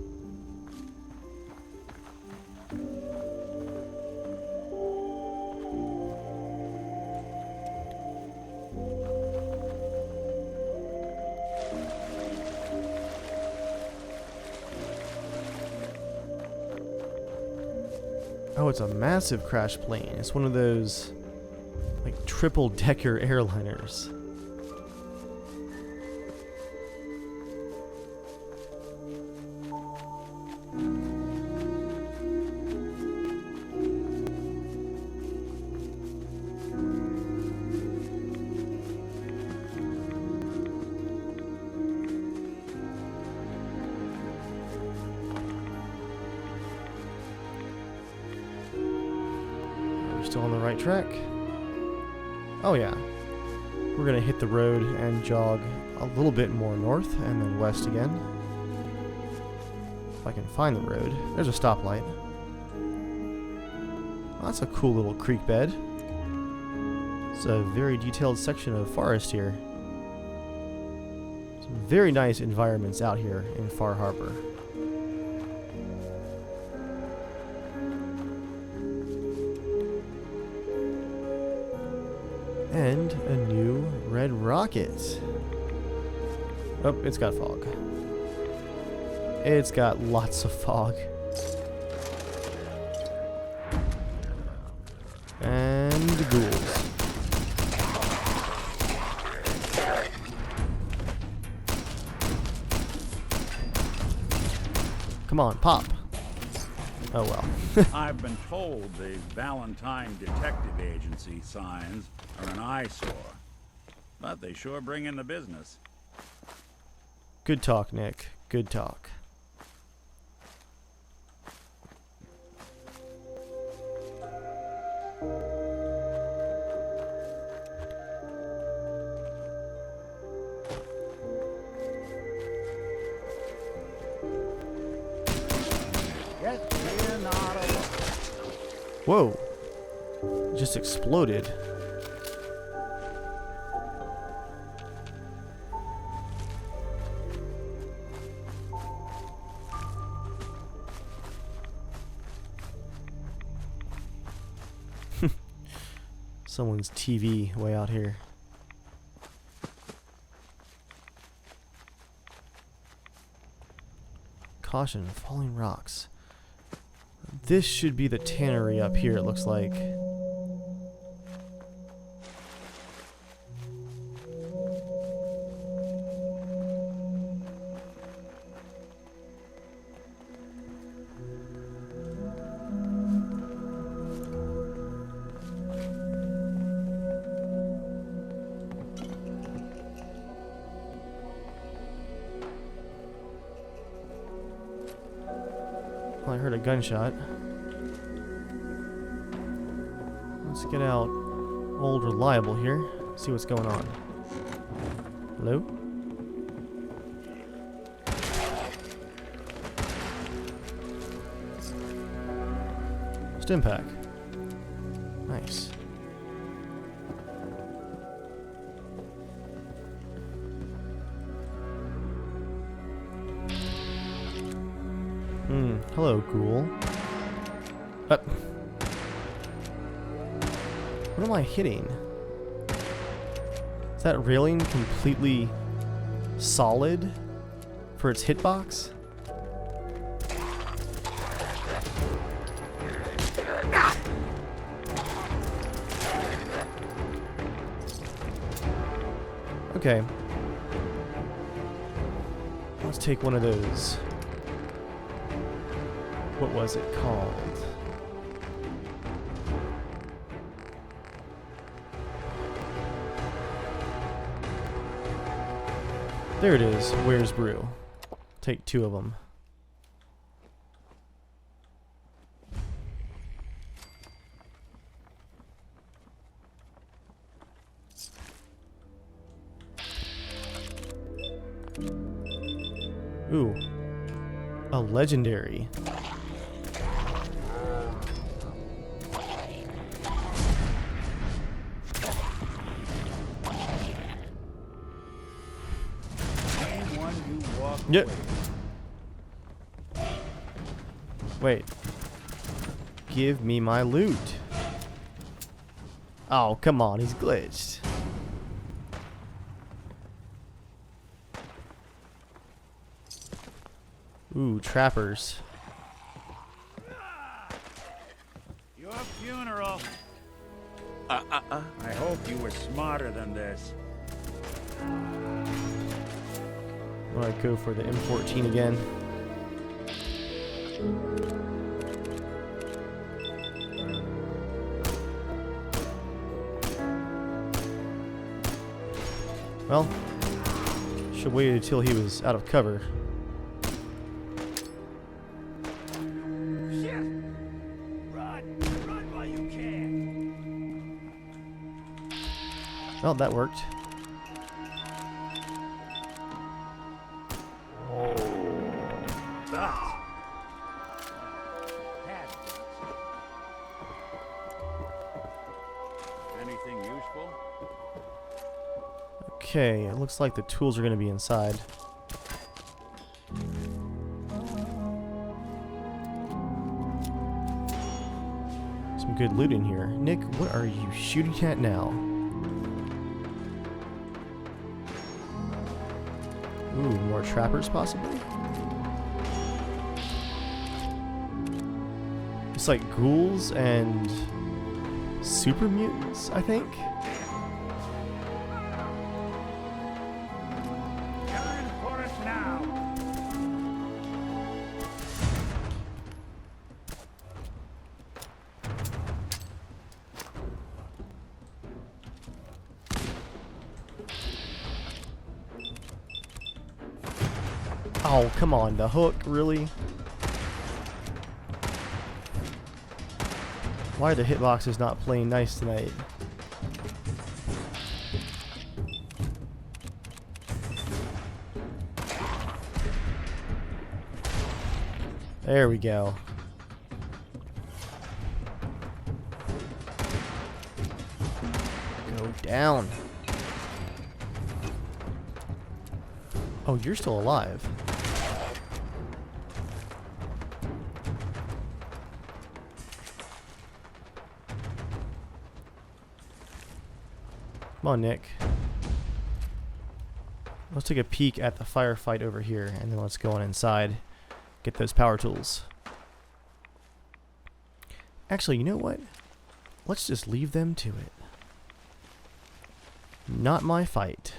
Oh, it's a massive crash plane. It's one of those, like, triple-decker airliners. Still on the right track. Oh yeah. We're gonna hit the road and jog a little bit more north and then west again. If I can find the road. There's a stoplight. Well, that's a cool little creek bed. It's a very detailed section of forest here. Some very nice environments out here in Far Harbor. And a new red rocket. Oh, it's got fog. It's got lots of fog. And ghouls. Come on, pop. Oh well. I've been told the Valentine Detective Agency signs are an eyesore, but they sure bring in the business. Good talk, Nick. Good talk. Whoa. It just exploded. Someone's TV way out here. Caution, falling rocks. This should be the tannery up here, it looks like. I heard a gunshot. Let's get out Old Reliable here. See what's going on. Hello? Stim pack. Nice. Hello, ghoul. What am I hitting? Is that railing completely solid for its hitbox? Okay. Let's take one of those. What was it called? There it is. Where's brew? Take 2 of them. Ooh. A legendary. Yep. Wait. Give me my loot. Oh, come on, he's glitched. Ooh, trappers. Your funeral. I hope you were smarter than this. I'm gonna go for the M14 again. Well, should wait until he was out of cover. Well, that worked. Anything useful? Okay, it looks like the tools are going to be inside. Some good loot in here. Nick, what are you shooting at now? Ooh, more trappers possibly? It's like ghouls and super mutants, I think? Oh, come on, the hook, really? Why are the hitboxes not playing nice tonight? There we go. Go down. Oh, you're still alive. Come on, Nick. Let's take a peek at the firefight over here, and then let's go on inside. Get those power tools. Actually, you know what? Let's just leave them to it. Not my fight.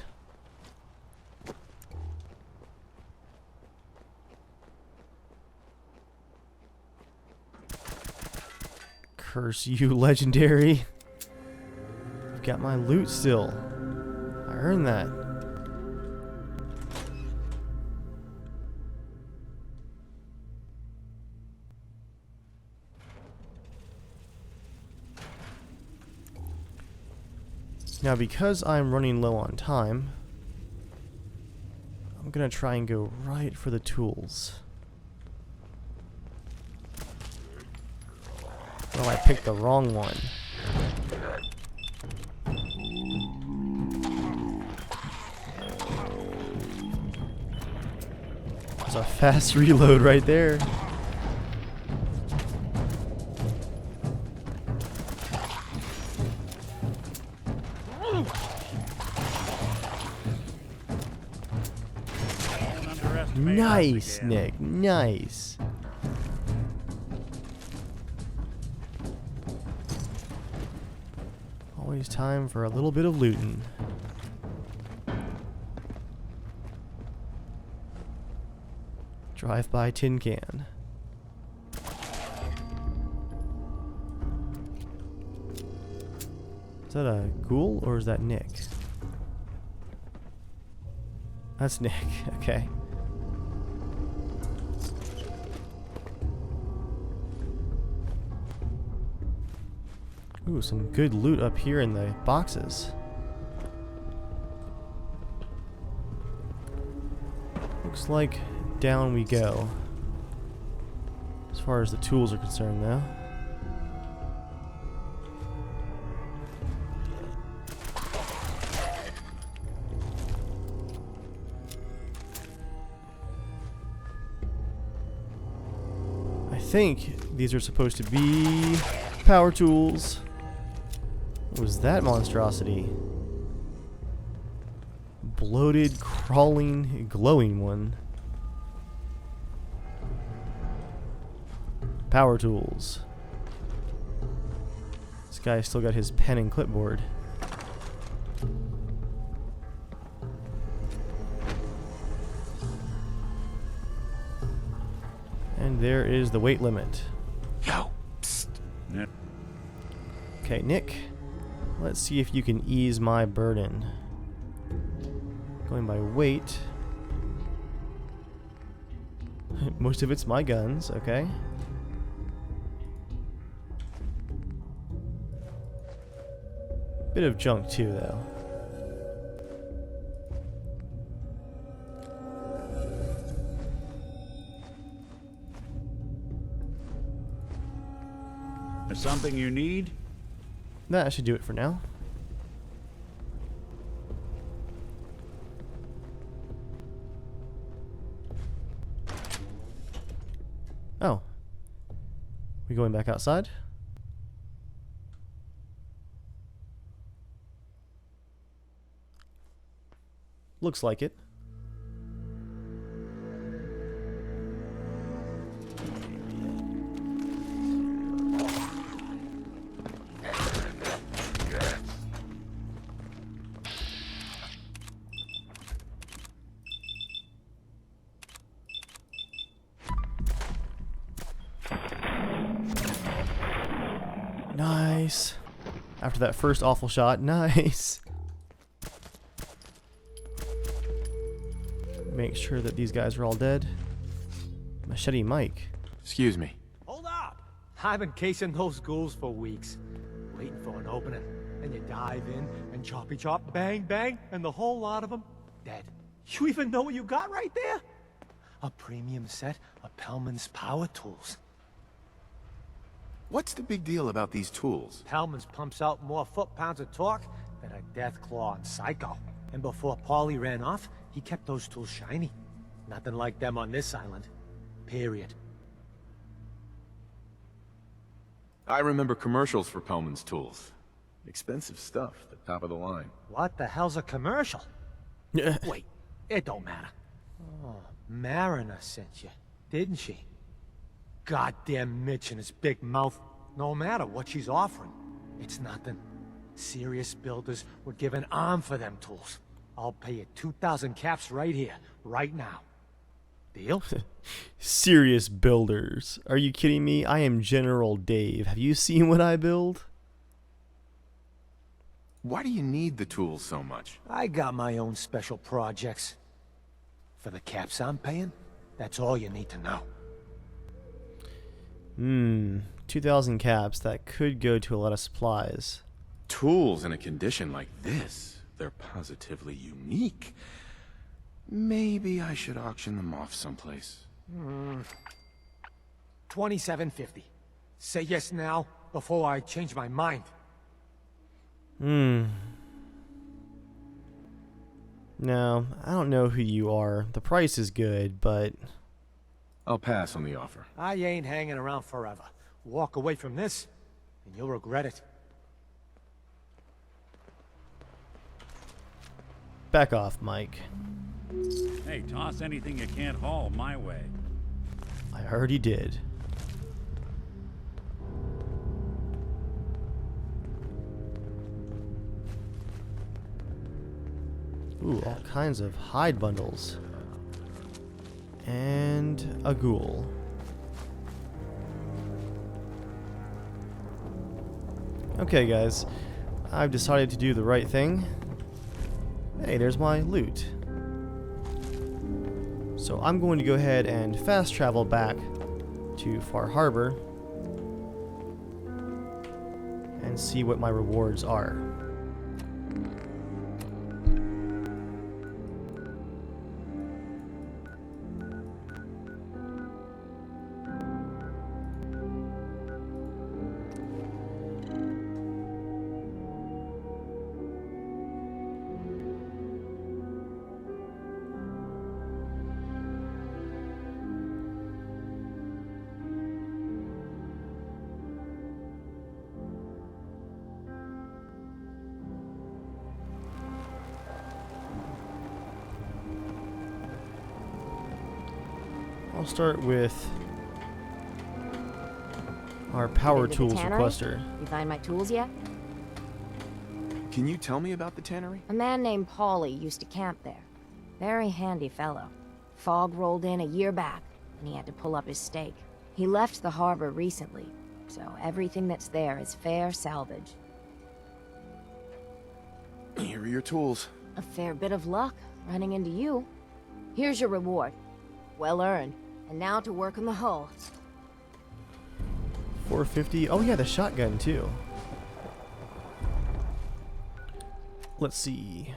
Curse you, legendary. I've got my loot still. I earned that. Now, because I'm running low on time, I'm gonna try and go right for the tools. Well, I picked the wrong one. There's a fast reload right there. Nice, Nick. Nice. Always time for a little bit of looting. Drive-by tin can. Is that a ghoul or is that Nick? That's Nick. Okay. Ooh, some good loot up here in the boxes. Looks like down we go. As far as the tools are concerned, though. I think these are supposed to be power tools. What was that monstrosity? Bloated, crawling, glowing one. Power tools. This guy still got his pen and clipboard. And there is the weight limit. Yo, psst. Okay, Nick. Let's see if you can ease my burden. Going by weight. Most of it's my guns, okay. Bit of junk too, though. There's something you need? That should do it for now. Oh. We going back outside? Looks like it. Nice. After that first awful shot, nice. Make sure that these guys are all dead. Machete Mike. Excuse me. Hold up! I've been casing those ghouls for weeks, waiting for an opening. And you dive in and choppy chop, bang bang, and the whole lot of them dead. You even know what you got right there? A premium set of Pellman's power tools. What's the big deal about these tools? Pellman's pumps out more foot-pounds of torque than a death claw and Psycho. And before Paulie ran off, he kept those tools shiny. Nothing like them on this island. Period. I remember commercials for Pellman's tools. Expensive stuff, the top of the line. What the hell's a commercial? Wait, it don't matter. Oh, Mariner sent you, didn't she? Goddamn Mitch and his big mouth. No matter what she's offering, it's nothing. Serious builders would give an arm for them tools. I'll pay you 2,000 caps right here, right now. Deal? Serious builders. Are you kidding me? I am General Dave. Have you seen what I build? Why do you need the tools so much? I got my own special projects. For the caps I'm paying, that's all you need to know. 2,000 caps. That could go to a lot of supplies. Tools in a condition like this, they're positively unique. Maybe I should auction them off someplace. $27.50. Say yes now, before I change my mind. No, I don't know who you are. The price is good, but... I'll pass on the offer. I ain't hanging around forever. Walk away from this, and you'll regret it. Back off, Mike. Hey, toss anything you can't haul my way. I already did. Ooh, all kinds of hide bundles. And a ghoul. Okay, guys. I've decided to do the right thing. Hey, there's my loot. So I'm going to go ahead and fast travel back to Far Harbor and see what my rewards are. I'll start with our power Been to the tools tannery? requester. You find my tools yet? Can you tell me about the tannery? A man named Paulie used to camp there. Very handy fellow. Fog rolled in a year back, and he had to pull up his stake. He left the harbor recently, so everything that's there is fair salvage. Here are your tools. A fair bit of luck running into you. Here's your reward. Well earned. And now to work on the hull. 450. Oh yeah, the shotgun too. Let's see.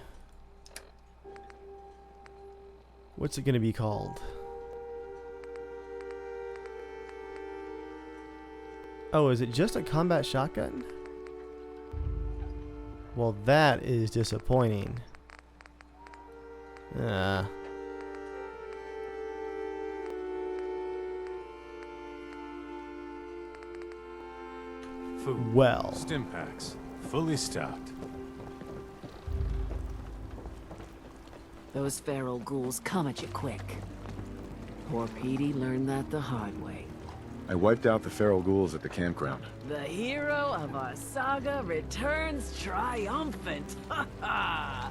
What's it gonna be called? Oh, is it just a combat shotgun? Well, that is disappointing. Food. Well. Stim packs. Fully stocked. Those feral ghouls come at you quick. Poor Petey learned that the hard way. I wiped out the feral ghouls at the campground. The hero of our saga returns triumphant. I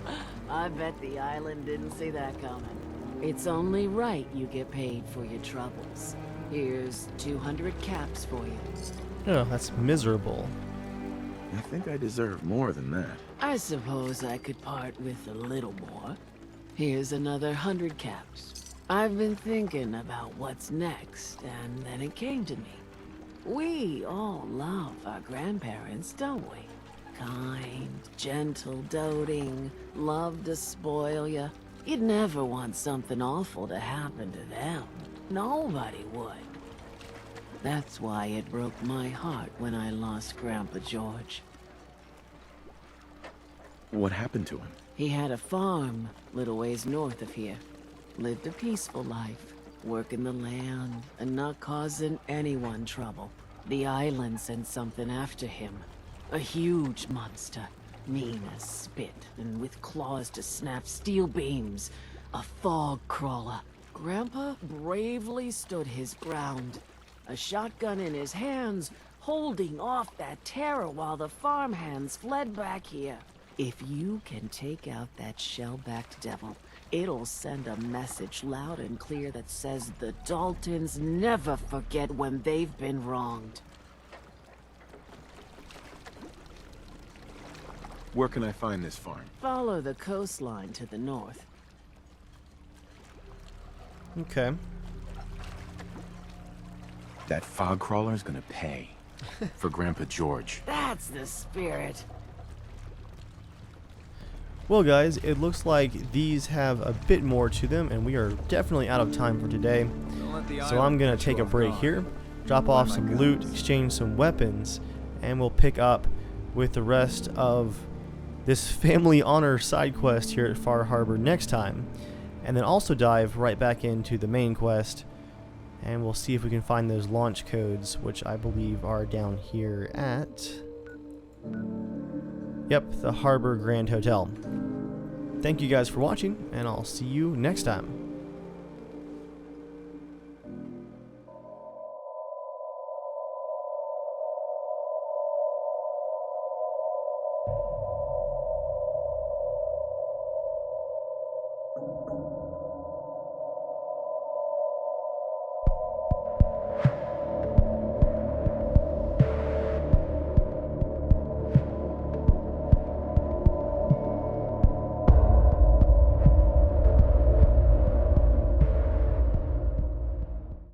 bet the island didn't see that coming. It's only right you get paid for your troubles. Here's 200 caps for you. Oh, that's miserable. I think I deserve more than that. I suppose I could part with a little more. Here's another 100 caps. I've been thinking about what's next, and then it came to me. We all love our grandparents, don't we? Kind, gentle, doting, love to spoil you. You'd never want something awful to happen to them. Nobody would. That's why it broke my heart when I lost Grandpa George. What happened to him? He had a farm, little ways north of here. Lived a peaceful life, working the land and not causing anyone trouble. The island sent something after him. A huge monster, mean as spit and with claws to snap steel beams. A fog crawler. Grandpa bravely stood his ground. A shotgun in his hands, holding off that terror while the farmhands fled back here. If you can take out that shell-backed devil, it'll send a message loud and clear that says the Daltons never forget when they've been wronged. Where can I find this farm? Follow the coastline to the north. Okay. That fog crawler's gonna pay. For Grandpa George. That's the spirit. Well guys, it looks like these have a bit more to them, and we are definitely out of time for today. So I'm going to take a break here, drop off some loot, exchange some weapons, and we'll pick up with the rest of this family honor side quest here at Far Harbor next time. And then also dive right back into the main quest, and we'll see if we can find those launch codes, which I believe are down here at... Yep, the Harbor Grand Hotel. Thank you guys for watching, and I'll see you next time. You